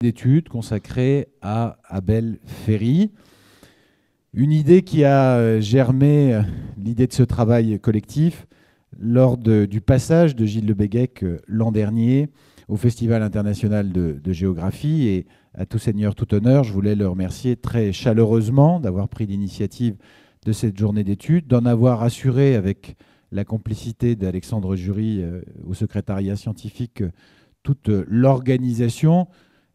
d'études consacrée à Abel Ferry. Une idée qui a germé, l'idée de ce travail collectif, lors du passage de Gilles Le Béguec l'an dernier au Festival international de géographie. Et à tout seigneur, tout honneur, je voulais le remercier très chaleureusement d'avoir pris l'initiative de cette journée d'études, d'en avoir assuré avec la complicité d'Alexandre Jury au secrétariat scientifique toute l'organisation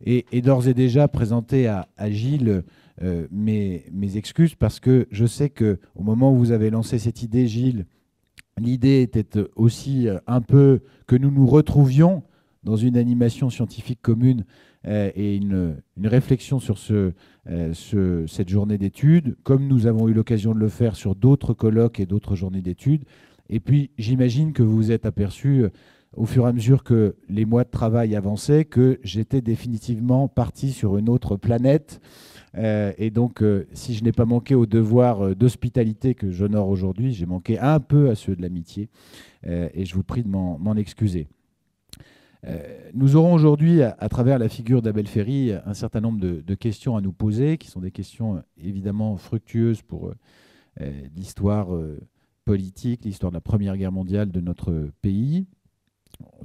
et d'ores et déjà présenter à Gilles mes excuses, parce que je sais qu'au moment où vous avez lancé cette idée, Gilles, l'idée était aussi un peu que nous nous retrouvions dans une animation scientifique commune et une réflexion sur cette journée d'études, comme nous avons eu l'occasion de le faire sur d'autres colloques et d'autres journées d'études. Et puis, j'imagine que vous vous êtes aperçu au fur et à mesure que les mois de travail avançaient, que j'étais définitivement parti sur une autre planète. Et donc, si je n'ai pas manqué aux devoirs d'hospitalité que j'honore aujourd'hui, j'ai manqué un peu à ceux de l'amitié. Et je vous prie de m'en excuser. Nous aurons aujourd'hui, à travers la figure d'Abel Ferry, un certain nombre de questions à nous poser, qui sont des questions évidemment fructueuses pour l'histoire politique, l'histoire de la Première Guerre mondiale de notre pays.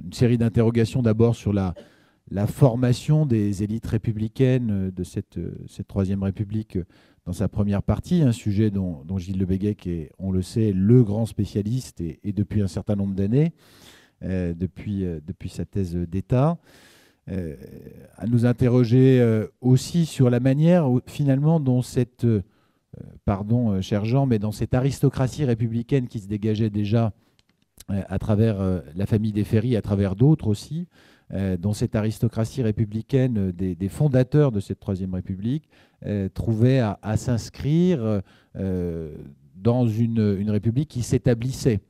Une série d'interrogations d'abord sur la formation des élites républicaines de cette Troisième République dans sa première partie, un sujet dont Gilles Le Béguec est, on le sait, le grand spécialiste et depuis un certain nombre d'années, depuis sa thèse d'État. À nous interroger aussi sur la manière finalement dont cette, pardon cher Jean, mais dans cette aristocratie républicaine qui se dégageait déjà à travers la famille des Ferry, à travers d'autres aussi, dont cette aristocratie républicaine des fondateurs de cette Troisième République trouvait à s'inscrire dans une république qui s'établissait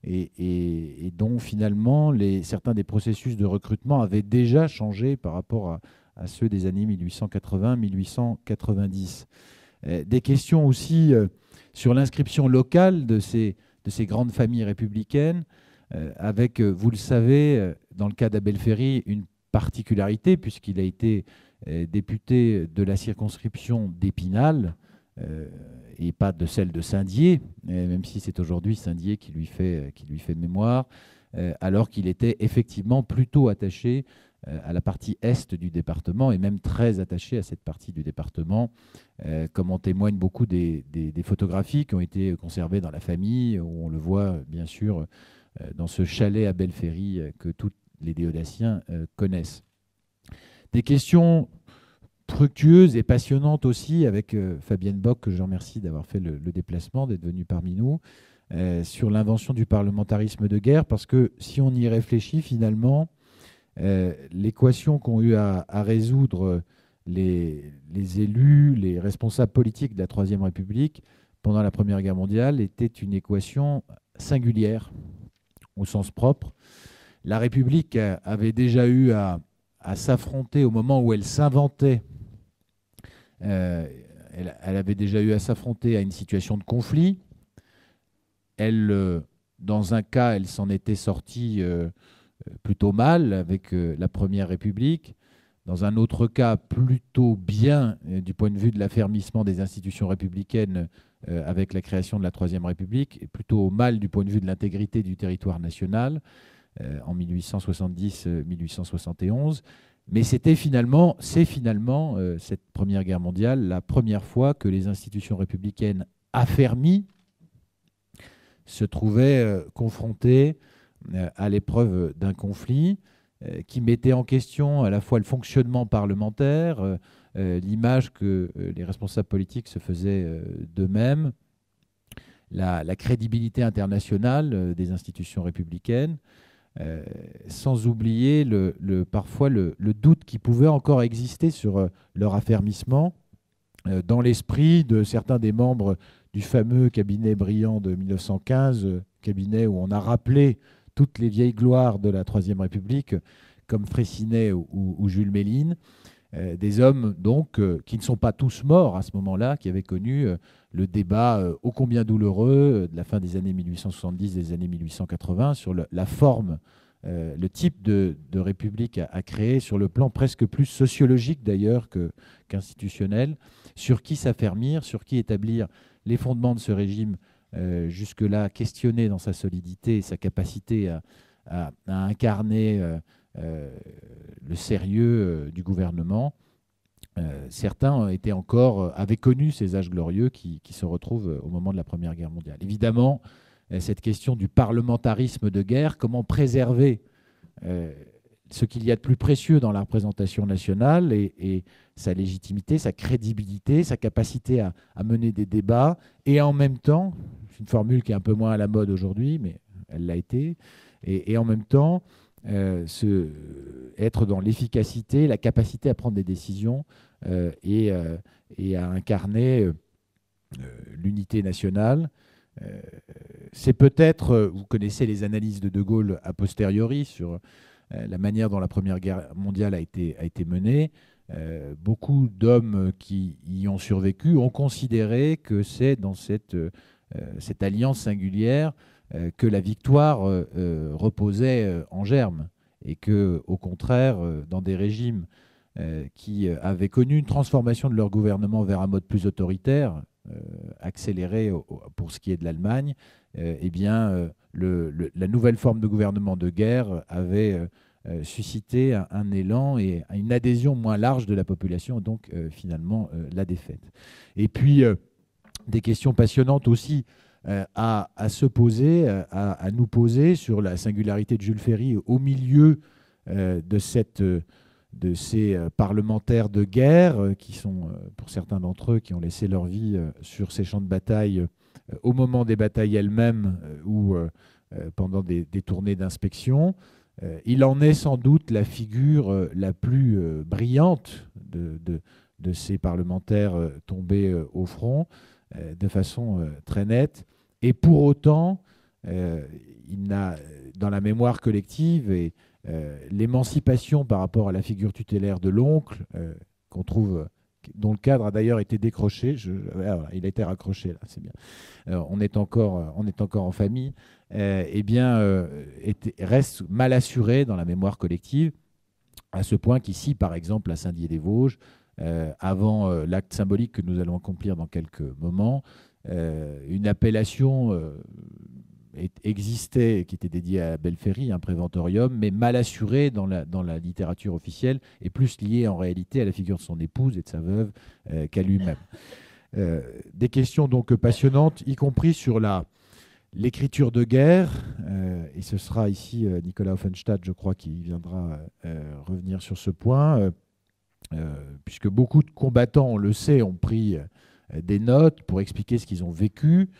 et dont finalement certains des processus de recrutement avaient déjà changé par rapport à ceux des années 1880-1890. Des questions aussi sur l'inscription locale de ces grandes familles républicaines, avec, vous le savez, dans le cas d'Abel Ferry, une particularité, puisqu'il a été député de la circonscription d'Épinal, et pas de celle de Saint-Dié, même si c'est aujourd'hui Saint-Dié qui lui fait mémoire, alors qu'il était effectivement plutôt attaché à la partie est du département, et même très attaché à cette partie du département, comme en témoignent beaucoup des photographies qui ont été conservées dans la famille, où on le voit bien sûr dans ce chalet à Abel Ferry que tous les déodaciens connaissent. Des questions fructueuses et passionnantes aussi avec Fabienne Bock, que je remercie d'avoir fait le déplacement, d'être venue parmi nous, sur l'invention du parlementarisme de guerre, parce que si on y réfléchit finalement, l'équation qu'ont eu à résoudre les élus, les responsables politiques de la Troisième République pendant la Première Guerre mondiale était une équation singulière au sens propre. La République avait déjà eu à s'affronter au moment où elle s'inventait. Elle avait déjà eu à s'affronter à une situation de conflit. Dans un cas, elle s'en était sortie plutôt mal avec la Première République. Dans un autre cas, plutôt bien du point de vue de l'affermissement des institutions républicaines avec la création de la Troisième République, et plutôt mal du point de vue de l'intégrité du territoire national en 1870-1871. Mais c'est finalement cette Première Guerre mondiale la première fois que les institutions républicaines affermies se trouvaient confrontées à l'épreuve d'un conflit qui mettait en question à la fois le fonctionnement parlementaire, l'image que les responsables politiques se faisaient d'eux-mêmes, la crédibilité internationale des institutions républicaines, sans oublier parfois le doute qui pouvait encore exister sur leur affermissement dans l'esprit de certains des membres du fameux cabinet brillant de 1915, cabinet où on a rappelé toutes les vieilles gloires de la Troisième République, comme Freycinet ou Jules Méline, des hommes donc qui ne sont pas tous morts à ce moment-là, qui avaient connu le débat ô combien douloureux de la fin des années 1870 des années 1880 sur la forme le type de république à créer sur le plan presque plus sociologique d'ailleurs qu'institutionnel, sur qui s'affermir, sur qui établir les fondements de ce régime jusque-là questionné dans sa solidité et sa capacité à incarner le sérieux du gouvernement. Certains avaient connu ces âges glorieux qui se retrouvent au moment de la Première Guerre mondiale. Évidemment, cette question du parlementarisme de guerre, comment préserver ce qu'il y a de plus précieux dans la représentation nationale et sa légitimité, sa crédibilité, sa capacité à mener des débats, et en même temps, c'est une formule qui est un peu moins à la mode aujourd'hui, mais elle l'a été, et en même temps, être dans l'efficacité, la capacité à prendre des décisions et à incarner l'unité nationale. C'est peut-être, vous connaissez les analyses de Gaulle a posteriori sur la manière dont la Première Guerre mondiale a été menée. Beaucoup d'hommes qui y ont survécu ont considéré que c'est dans cette alliance singulière que la victoire reposait en germe, et que, au contraire, dans des régimes qui avaient connu une transformation de leur gouvernement vers un mode plus autoritaire, accéléré pour ce qui est de l'Allemagne, eh bien, la nouvelle forme de gouvernement de guerre avait suscité un élan et une adhésion moins large de la population, donc finalement la défaite. Et puis, des questions passionnantes aussi à se poser, à nous poser sur la singularité de Jules Ferry au milieu de ces parlementaires de guerre qui sont, pour certains d'entre eux, qui ont laissé leur vie sur ces champs de bataille au moment des batailles elles-mêmes ou pendant des tournées d'inspection. Il en est sans doute la figure la plus brillante de ces parlementaires tombés au front, de façon très nette. Et pour autant, il n'a, dans la mémoire collective, et l'émancipation par rapport à la figure tutélaire de l'oncle, qu'on trouve, dont le cadre a d'ailleurs été décroché, il a été raccroché là, c'est bien. On est encore en famille. Eh bien, reste mal assuré dans la mémoire collective, à ce point qu'ici, par exemple, à Saint-Dié-des-Vosges, avant l'acte symbolique que nous allons accomplir dans quelques moments, une appellation existait qui était dédiée à Abel Ferry, un préventorium, mais mal assuré dans la littérature officielle, et plus lié en réalité à la figure de son épouse et de sa veuve qu'à lui-même. Des questions donc passionnantes, y compris sur l'écriture de guerre, et ce sera ici Nicolas Offenstadt, je crois, qui viendra revenir sur ce point, puisque beaucoup de combattants, on le sait, ont pris des notes pour expliquer ce qu'ils ont vécu,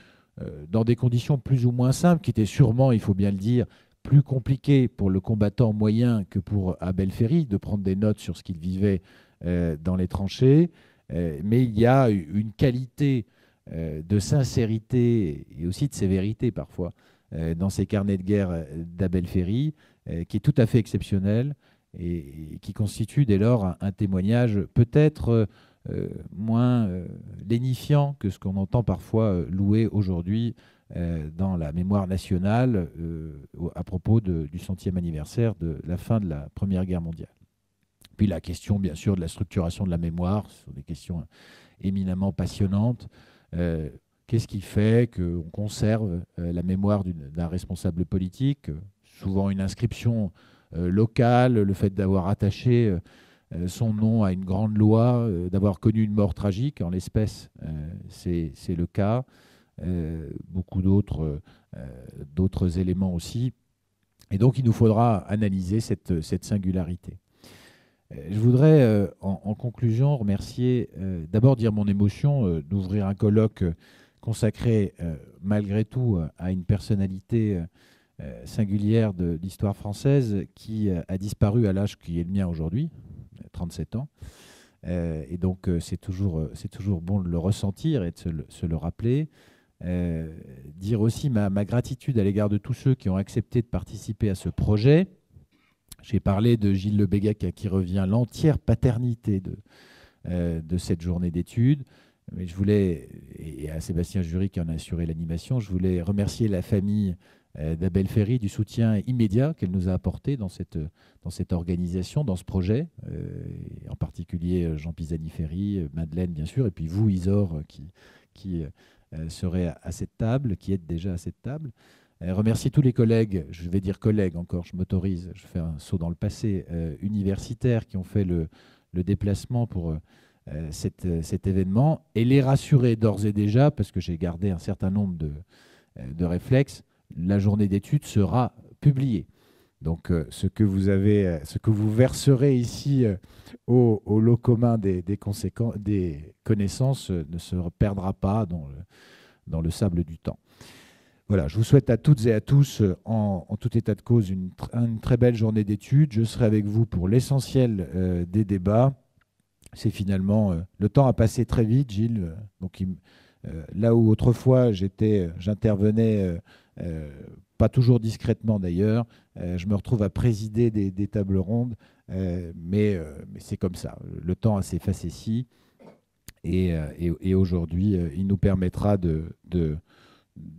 dans des conditions plus ou moins simples, qui étaient sûrement, il faut bien le dire, plus compliquées pour le combattant moyen que pour Abel Ferry, de prendre des notes sur ce qu'il vivait dans les tranchées. Mais il y a une qualité de sincérité et aussi de sévérité parfois dans ces carnets de guerre d'Abel Ferry, qui est tout à fait exceptionnel et qui constitue dès lors un témoignage peut-être moins lénifiant que ce qu'on entend parfois louer aujourd'hui dans la mémoire nationale à propos du 100e anniversaire de la fin de la Première Guerre mondiale. Puis la question, bien sûr, de la structuration de la mémoire, ce sont des questions éminemment passionnantes. Qu'est-ce qui fait qu'on conserve la mémoire d'un responsable politique, souvent une inscription locale, le fait d'avoir attaché son nom à une grande loi, d'avoir connu une mort tragique, en l'espèce, c'est le cas. Beaucoup d'autres éléments aussi. Et donc, il nous faudra analyser cette singularité. Je voudrais, en conclusion, remercier, d'abord dire mon émotion d'ouvrir un colloque consacré, malgré tout, à une personnalité singulière de l'histoire française qui a disparu à l'âge qui est le mien aujourd'hui, 37 ans. Et donc, c'est toujours bon de le ressentir et de se le rappeler. Dire aussi ma gratitude à l'égard de tous ceux qui ont accepté de participer à ce projet. J'ai parlé de Gilles Le Béguec, à qui revient l'entière paternité de cette journée d'études. Mais je voulais, et à Sébastien Jury qui en a assuré l'animation, je voulais remercier la famille d'Abel Ferry, du soutien immédiat qu'elle nous a apporté dans cette organisation, dans ce projet, et en particulier Jean Pisani-Ferry, Madeleine bien sûr, et puis vous Isor qui serez à cette table, qui êtes déjà à cette table. Remercier tous les collègues, je vais dire collègues encore, je m'autorise, je fais un saut dans le passé, universitaires qui ont fait le déplacement pour cet événement, et les rassurer d'ores et déjà, parce que j'ai gardé un certain nombre de réflexes, la journée d'études sera publiée. Donc ce que vous verserez ici au lot commun des connaissances ne se perdra pas dans le sable du temps. Voilà, je vous souhaite à toutes et à tous, en tout état de cause, une très belle journée d'études. Je serai avec vous pour l'essentiel des débats. C'est finalement... le temps a passé très vite, Gilles. Donc, là où autrefois j'intervenais, pas toujours discrètement d'ailleurs, je me retrouve à présider des tables rondes, mais c'est comme ça. Le temps s'est facéti et aujourd'hui, il nous permettra de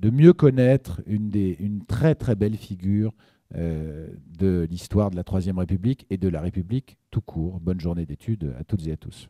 mieux connaître une très très belle figure de l'histoire de la Troisième République et de la République tout court. Bonne journée d'études à toutes et à tous.